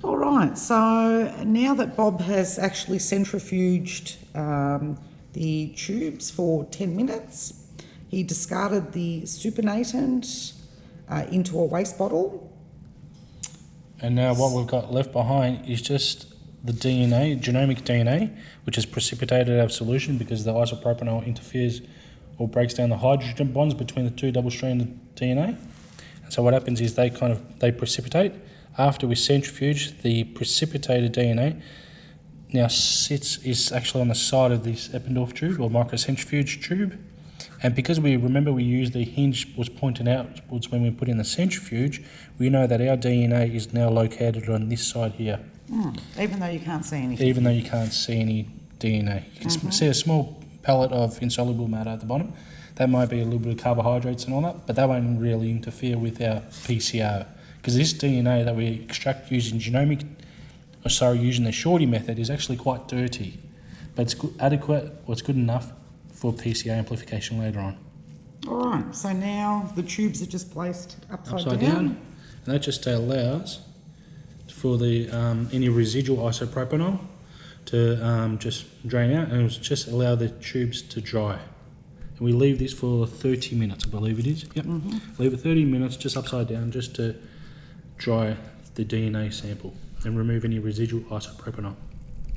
All right, so now that Bob has actually centrifuged the tubes for 10 minutes, he discarded the supernatant into a waste bottle. And now what we've got left behind is just the DNA, genomic DNA, which is precipitated out of solution because the isopropanol interferes or breaks down the hydrogen bonds between the two double-stranded DNA. And so what happens is they precipitate. After we centrifuge, the precipitated DNA now is actually on the side of this Eppendorf tube or microcentrifuge tube. And because we use the hinge was pointed outwards when we put in the centrifuge, we know that our DNA is now located on this side here. Even though you can't see anything. Even though you can't see any DNA. You can see a small pellet of insoluble matter at the bottom. That might be a little bit of carbohydrates and all that, but that won't really interfere with our PCR. Because this DNA that we extract using using the Shorty method is actually quite dirty, but it's adequate, or it's good enough for PCR amplification later on. All right, so now the tubes are just placed upside down, and that just allows for the any residual isopropanol to just drain out, and just allow the tubes to dry. And we leave this for 30 minutes, I believe it is. Yep. Leave it 30 minutes just upside down, just to dry the DNA sample and remove any residual isopropanol.